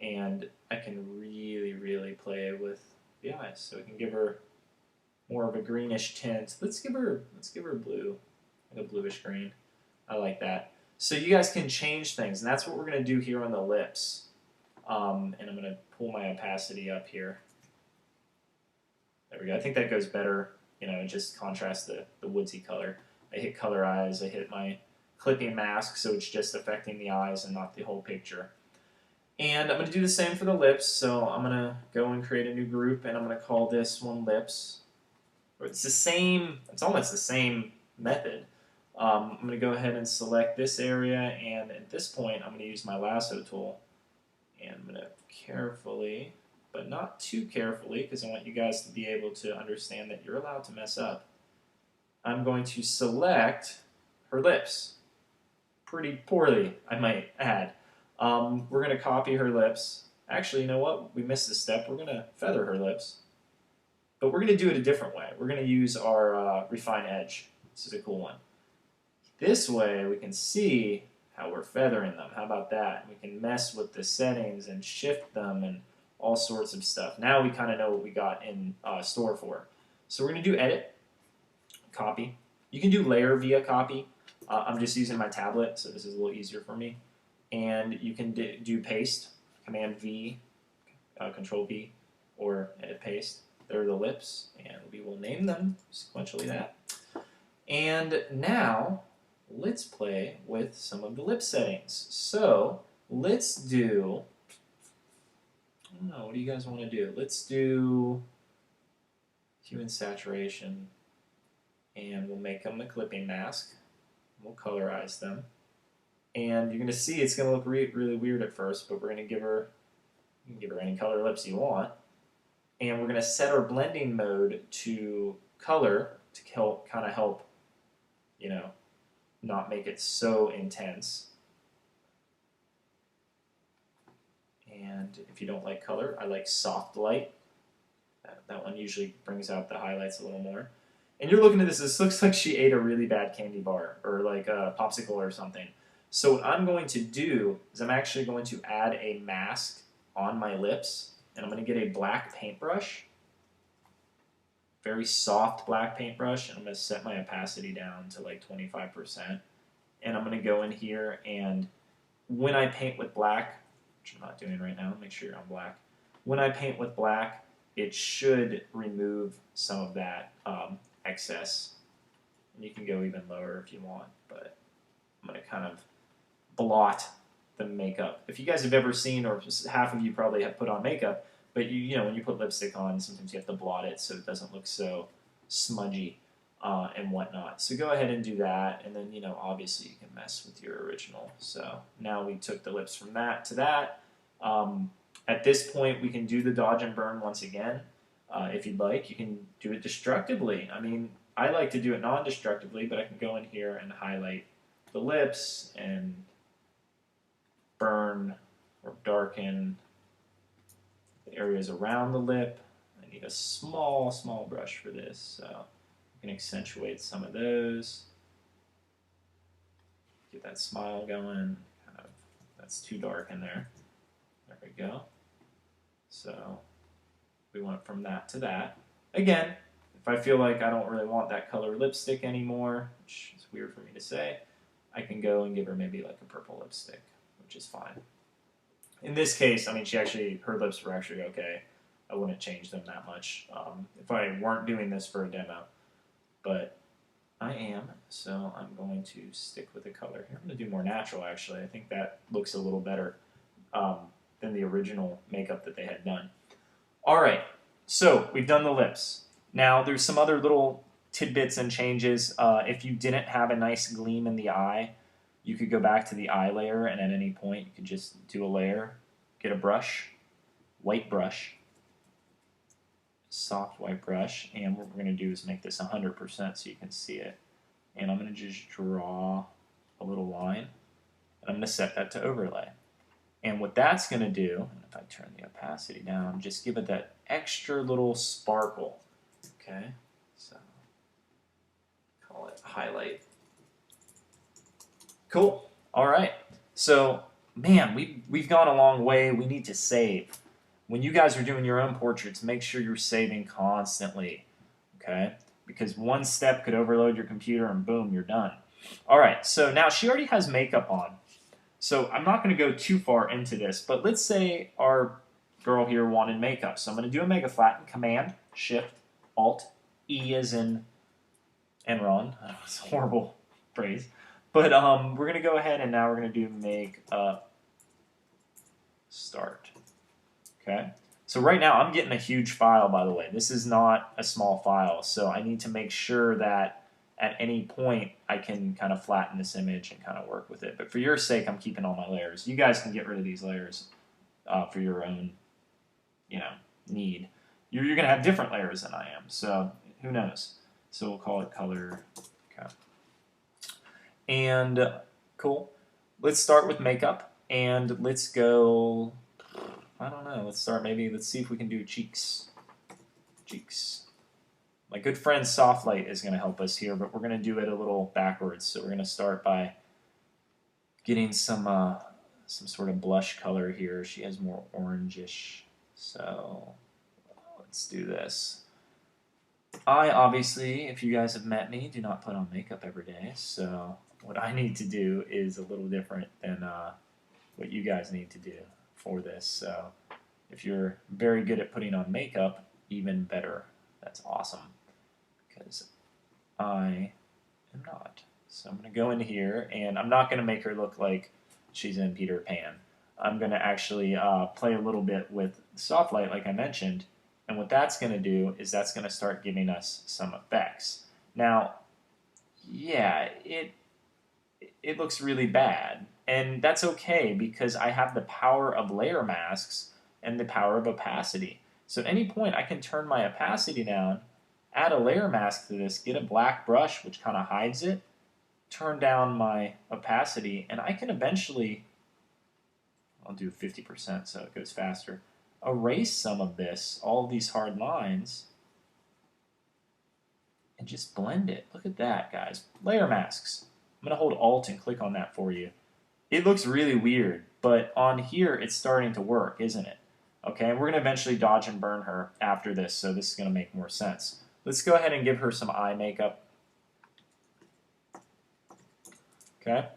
Speaker 1: And I can really, really play with the eyes. So we can give her more of a greenish tint. Let's give her blue, like a bluish green. I like that. So you guys can change things, and that's what we're going to do here on the lips. And I'm going to pull my opacity up here. There we go. I think that goes better. You know, it just contrasts the woodsy color. I hit color eyes. I hit my clipping mask, so it's just affecting the eyes and not the whole picture. And I'm going to do the same for the lips, so I'm going to go and create a new group, and I'm going to call this one lips. It's the same, it's almost the same method. I'm going to go ahead and select this area, and at this point, I'm going to use my Lasso Tool. And I'm going to carefully, but not too carefully, because I want you guys to be able to understand that you're allowed to mess up. I'm going to select her lips. Pretty poorly, I might add. We're going to copy her lips. Actually, you know what? We missed a step. We're going to feather her lips. But we're going to do it a different way. We're going to use our Refine Edge. This is a cool one. This way, we can see how we're feathering them. How about that? We can mess with the settings and shift them and all sorts of stuff. Now we kind of know what we got in store for. So we're going to do Edit, Copy. You can do Layer via Copy. I'm just using my tablet, so this is a little easier for me. And you can do Paste, Command V, Control V, or Edit Paste. There are the lips, and we will name them sequentially that. And now, let's play with some of the lip settings. So, let's do, I don't know, what do you guys want to do? Let's do hue and saturation, and we'll make them a clipping mask. We'll colorize them. And you're going to see it's going to look really weird at first, but we're going to give her, you can give her any color lips you want. And we're going to set our blending mode to color to kind of help, you know, not make it so intense. And if you don't like color, I like soft light. That one usually brings out the highlights a little more. And you're looking at this looks like she ate a really bad candy bar or like a popsicle or something. So what I'm going to do is I'm actually going to add a mask on my lips, and I'm going to get a black paintbrush, very soft black paintbrush, and I'm going to set my opacity down to like 25%. And I'm going to go in here, and when I paint with black, which I'm not doing right now, make sure you're on black. When I paint with black, it should remove some of that excess. And you can go even lower if you want, but I'm going to kind of blot the makeup. If you guys have ever seen, or half of you probably have put on makeup, but you know when you put lipstick on, sometimes you have to blot it so it doesn't look so smudgy and whatnot. So go ahead and do that, and then obviously you can mess with your original. So now we took the lips from that to that. At this point, we can do the dodge and burn once again. If you'd like, you can do it destructively. I mean, I like to do it non-destructively, but I can go in here and highlight the lips and burn or darken the areas around the lip. I need a small brush for this, so I can accentuate some of those. Get that smile going. That's too dark in there. There we go. So we went from that to that. Again, if I feel like I don't really want that color lipstick anymore, which is weird for me to say, I can go and give her maybe like a purple lipstick, which is fine. In this case, I mean, her lips were actually okay. I wouldn't change them that much if I weren't doing this for a demo. But I am, so I'm going to stick with the color here. I'm going to do more natural, actually. I think that looks a little better than the original makeup that they had done. All right, so we've done the lips. Now, there's some other little tidbits and changes. If you didn't have a nice gleam in the eye, you could go back to the eye layer, and at any point, you could just do a layer, get a brush, white brush, soft white brush, and what we're going to do is make this 100% so you can see it. And I'm going to just draw a little line, and I'm going to set that to overlay. And what that's going to do, and if I turn the opacity down, just give it that extra little sparkle. Okay, so call it highlight. Cool. All right. So, man, we've gone a long way. We need to save. When you guys are doing your own portraits, make sure you're saving constantly. Okay? Because one step could overload your computer and boom, you're done. All right. So now she already has makeup on. So I'm not going to go too far into this, but let's say our girl here wanted makeup. So I'm going to do a mega flatten, Command, Shift, Alt, E as in Enron. It's a horrible phrase. But we're going to go ahead and now we're going to do makeup start. Okay. So right now I'm getting a huge file, by the way. This is not a small file, so I need to make sure that at any point I can kind of flatten this image and kind of work with it. But for your sake, I'm keeping all my layers. You guys can get rid of these layers for your own, need. You're going to have different layers than I am, so who knows? So we'll call it color. Okay. And cool. Let's start with makeup, and let's go. I don't know. Let's see if we can do cheeks. Cheeks. My good friend Softlight is going to help us here, but we're going to do it a little backwards. So we're going to start by getting some sort of blush color here. She has more orangish, so let's do this. I obviously, if you guys have met me, do not put on makeup every day, so what I need to do is a little different than what you guys need to do for this. So if you're very good at putting on makeup, even better. That's awesome, because I am not. So I'm going to go in here, and I'm not going to make her look like she's in Peter Pan. I'm going to actually play a little bit with soft light, like I mentioned, and what that's going to do is that's going to start giving us some effects. Now, yeah, it looks really bad, And that's okay because I have the power of layer masks and the power of opacity. So at any point I can turn my opacity down, add a layer mask to this, get a black brush which kind of hides it, turn down my opacity, and I can eventually, I'll do 50% so it goes faster, erase some of this, all of these hard lines, and just blend it. Look at that, guys. Layer masks. I'm going to hold Alt and click on that for you. It looks really weird, but on here it's starting to work, isn't it? Okay, and we're going to eventually dodge and burn her after this, so this is going to make more sense. Let's go ahead and give her some eye makeup. Okay,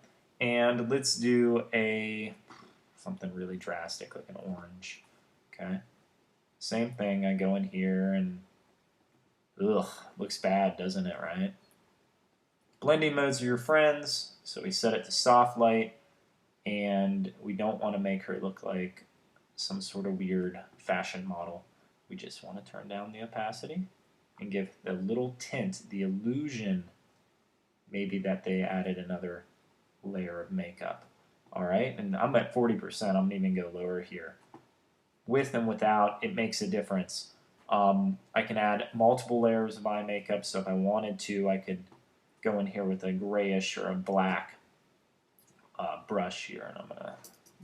Speaker 1: and let's do something really drastic, like an orange. Okay, same thing. I go in here and ugh, looks bad, doesn't it? Right? Blending modes are your friends, so we set it to soft light, and we don't want to make her look like some sort of weird fashion model. We just want to turn down the opacity and give the little tint, the illusion, maybe that they added another layer of makeup. All right, and I'm at 40%. I'm gonna even go lower here. With and without, it makes a difference. I can add multiple layers of eye makeup, so if I wanted to, I could go in here with a grayish or a black brush here, and I'm gonna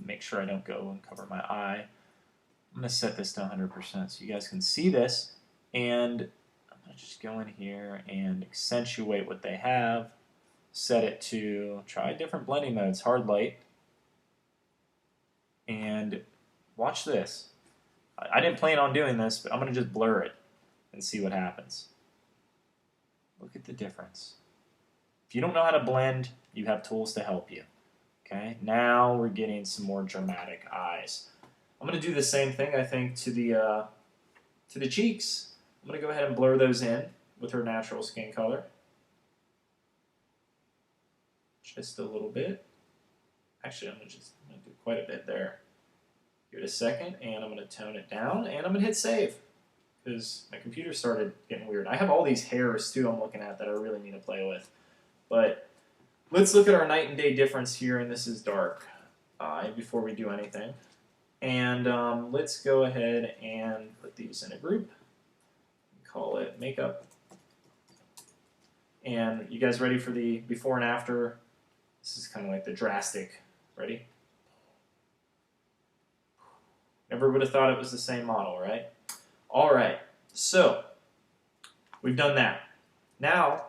Speaker 1: make sure I don't go and cover my eye. I'm gonna set this to 100% so you guys can see this, and I'm gonna just go in here and accentuate what they have. Set it to, try different blending modes, hard light, and watch this. I didn't plan on doing this, but I'm going to just blur it and see what happens. Look at the difference. If you don't know how to blend, you have tools to help you. Okay, now we're getting some more dramatic eyes. I'm going to do the same thing, I think, to the cheeks. I'm going to go ahead and blur those in with her natural skin color. Just a little bit. Actually, I'm going to do quite a bit there. Give it a second, and I'm going to tone it down, and I'm going to hit save because my computer started getting weird. I have all these hairs, too, I'm looking at that I really need to play with. But let's look at our night and day difference here, and this is dark before we do anything. And let's go ahead and put these in a group. Call it makeup. And you guys ready for the before and after? This is kind of like the drastic. Ready? Never would have thought it was the same model, right? All right, so we've done that. Now,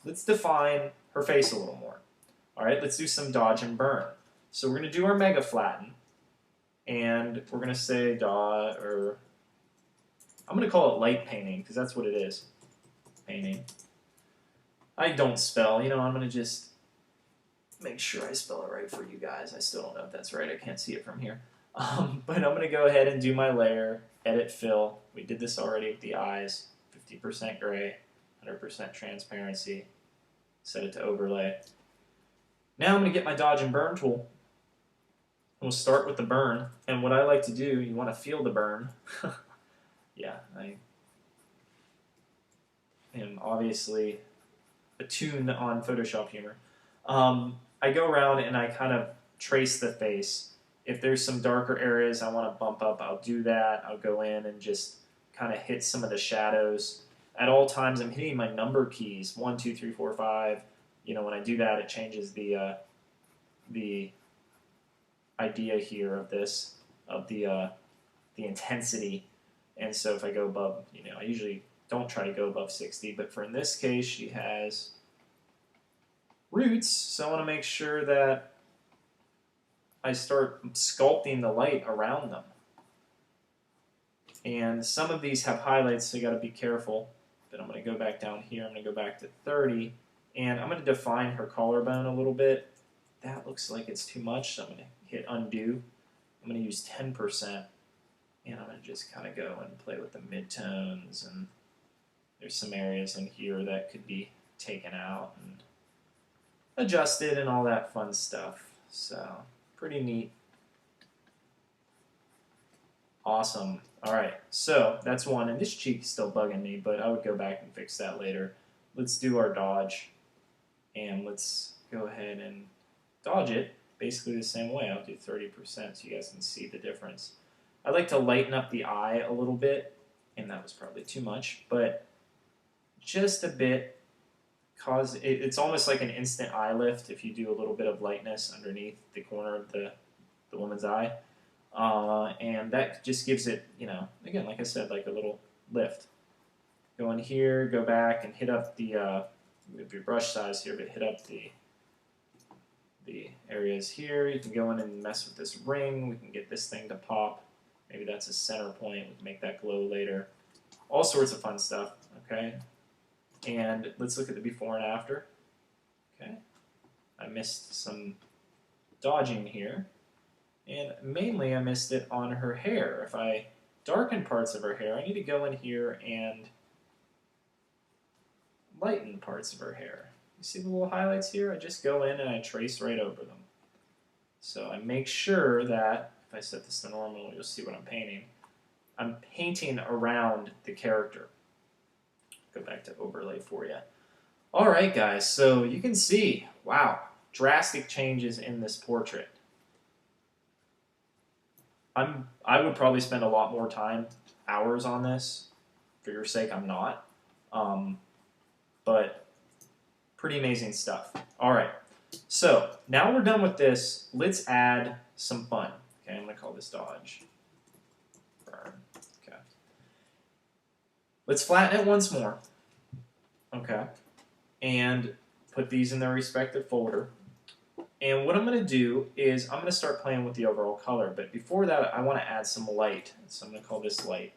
Speaker 1: let's define her face a little more. All right, let's do some dodge and burn. So we're going to do our mega flatten, and we're going to say dot, or I'm going to call it light painting because that's what it is. Painting. I don't spell, I'm going to just make sure I spell it right for you guys. I still don't know if that's right. I can't see it from here. But I'm going to go ahead and do my layer, edit fill. We did this already with the eyes. 50% gray, 100% transparency. Set it to overlay. Now I'm going to get my dodge and burn tool. We'll start with the burn. And what I like to do, you want to feel the burn. Yeah, I am obviously attuned on Photoshop humor. I go around and I kind of trace the face. If there's some darker areas I want to bump up, I'll do that. I'll go in and just kind of hit some of the shadows. At all times, I'm hitting my number keys, 1, 2, 3, 4, 5. When I do that, it changes the idea here of this, of the intensity. And so if I go above, I usually don't try to go above 60, but for in this case, she has roots, so I want to make sure that I start sculpting the light around them. And some of these have highlights, so you got to be careful. But I'm going to go back down here. I'm going to go back to 30, and I'm going to define her collarbone a little bit. That looks like it's too much, so I'm going to hit undo. I'm going to use 10%, and I'm going to just kind of go and play with the midtones, and there's some areas in here that could be taken out and adjusted and all that fun stuff. So pretty neat. Awesome. All right, so that's one. And this cheek's still bugging me, but I would go back and fix that later. Let's do our dodge, and let's go ahead and dodge it basically the same way. I'll do 30% so you guys can see the difference. I like to lighten up the eye a little bit, and that was probably too much, but just a bit, cause it's almost like an instant eye lift if you do a little bit of lightness underneath the corner of the woman's eye. And that just gives it, you know, again, like I said, like a little lift. Go in here, go back and hit up the, with your brush size here, but hit up the areas here. You can go in and mess with this ring. We can get this thing to pop. Maybe that's a center point. We can make that glow later. All sorts of fun stuff, okay? And let's look at the before and after. Okay, I missed some dodging here. And mainly I missed it on her hair. If I darken parts of her hair, I need to go in here and lighten parts of her hair. You see the little highlights here? I just go in and I trace right over them. So I make sure that, if I set this to normal, you'll see what I'm painting. I'm painting around the character. Go back to overlay for you. Alright guys, so you can see, wow, drastic changes in this portrait. I would probably spend a lot more time, hours on this. For your sake, I'm not. But pretty amazing stuff. Alright, so now we're done with this. Let's add some fun. Okay, I'm going to call this dodge. Burn. Okay. Let's flatten it once more. Okay. And put these in their respective folder. And what I'm going to do is I'm going to start playing with the overall color. But before that, I want to add some light. So I'm going to call this light.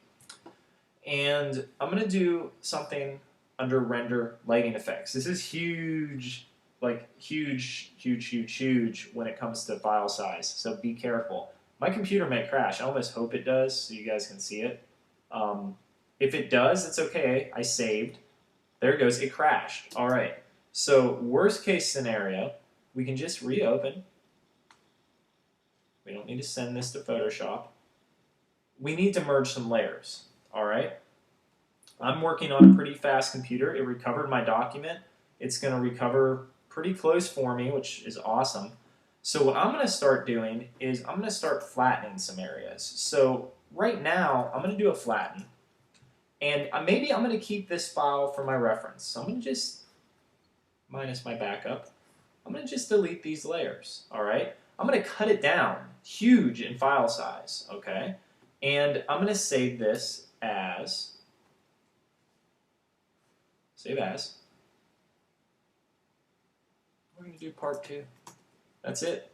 Speaker 1: And I'm going to do something under render lighting effects. This is huge, like huge when it comes to file size. So be careful. My computer may crash. I almost hope it does so you guys can see it. If it does, it's okay. I saved. There it goes. It crashed. All right. So worst case scenario, we can just reopen. We don't need to send this to Photoshop. We need to merge some layers. All right. I'm working on a pretty fast computer. It recovered my document. It's going to recover pretty close for me, which is awesome. So what I'm going to start doing is I'm going to start flattening some areas. So right now, I'm going to do a flatten. And maybe I'm going to keep this file for my reference. So I'm going to just, minus my backup, I'm going to just delete these layers, all right? I'm going to cut it down, huge in file size, okay? And I'm going to save this as, save as. We're going to do part 2. That's it.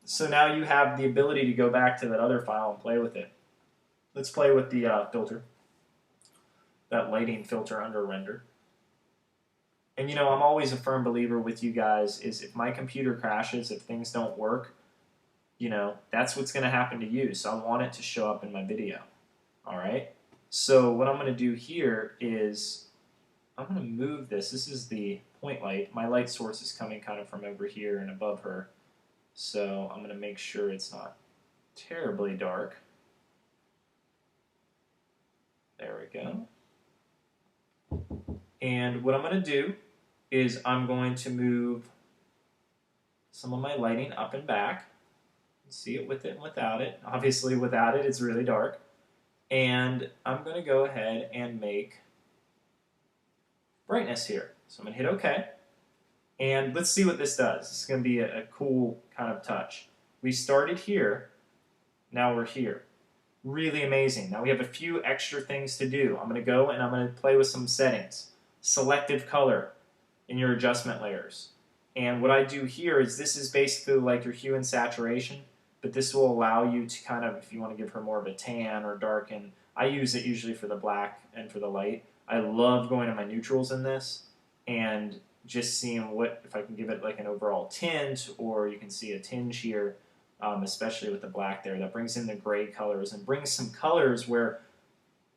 Speaker 1: So now you have the ability to go back to that other file and play with it. Let's play with the filter, that lighting filter under render. And you know, I'm always a firm believer with you guys is if my computer crashes, if things don't work, you know, that's what's going to happen to you. So I want it to show up in my video. All right. So what I'm going to do here is I'm going to move this. This is the point light. My light source is coming kind of from over here and above her. So I'm going to make sure it's not terribly dark. There we go. And what I'm going to do is I'm going to move some of my lighting up and back. See it with it and without it. Obviously without it, it's really dark. And I'm going to go ahead and make brightness here. So I'm going to hit OK. And let's see what this does. This is going to be a cool kind of touch. We started here. Now we're here. Really amazing. Now we have a few extra things to do. I'm going to go and I'm going to play with some settings. Selective color in your adjustment layers. And what I do here is this is basically like your hue and saturation, but this will allow you to kind of, if you want to give her more of a tan or darken, I use it usually for the black and for the light. I love going to my neutrals in this and just seeing what, if I can give it like an overall tint, or you can see a tinge here, especially with the black there, that brings in the gray colors and brings some colors where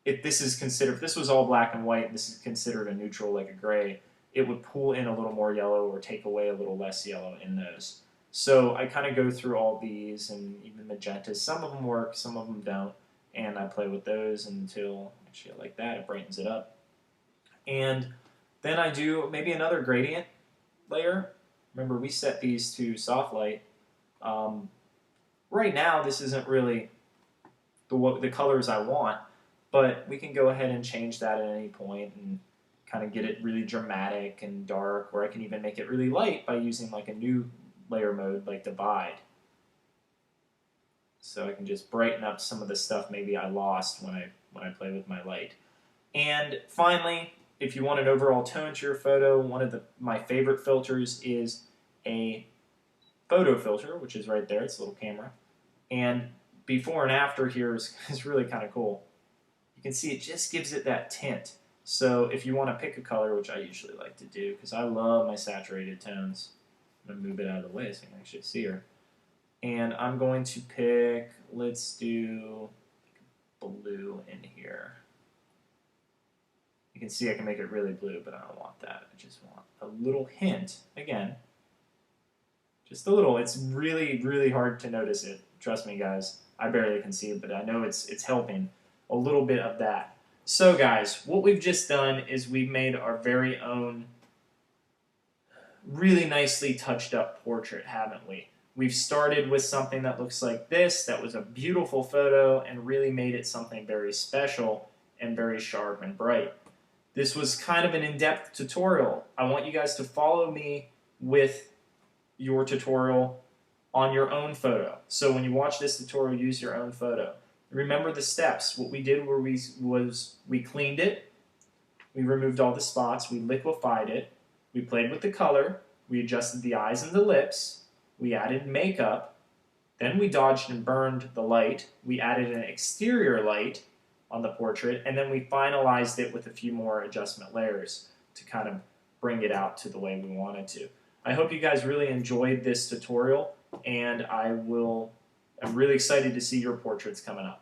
Speaker 1: if this is considered, if this was all black and white and this is considered a neutral like a gray, it would pull in a little more yellow or take away a little less yellow in those. So I kind of go through all these and even magentas. Some of them work, some of them don't, and I play with those until, actually I like that, it brightens it up. And then I do maybe another gradient layer, Remember, we set these to soft light. Right now, this isn't really the colors I want, but we can go ahead and change that at any point and kind of get it really dramatic and dark, or I can even make it really light by using like a new layer mode like Divide. So I can just brighten up some of the stuff maybe I lost when I play with my light. And finally, if you want an overall tone to your photo, one of my favorite filters is a photo filter, which is right there. It's a little camera. And before and after here is really kind of cool. You can see it just gives it that tint. So if you want to pick a color, which I usually like to do, because I love my saturated tones. I'm going to move it out of the way so you can actually see her. And I'm going to pick, let's do blue in here. You can see I can make it really blue, but I don't want that. I just want a little hint, again, just a little. It's really, really hard to notice it. Trust me, guys. I barely can see it, but I know it's helping. A little bit of that. So, guys, what we've just done is we've made our very own really nicely touched up portrait, haven't we? We've started with something that looks like this, that was a beautiful photo, and really made it something very special and very sharp and bright. This was kind of an in-depth tutorial. I want you guys to follow me with your tutorial on your own photo. So when you watch this tutorial, use your own photo. Remember the steps. What we did was we cleaned it, we removed all the spots, we liquefied it, we played with the color, we adjusted the eyes and the lips, we added makeup, then we dodged and burned the light, we added an exterior light on the portrait, and then we finalized it with a few more adjustment layers to kind of bring it out to the way we wanted to. I hope you guys really enjoyed this tutorial, and I'm really excited to see your portraits coming up.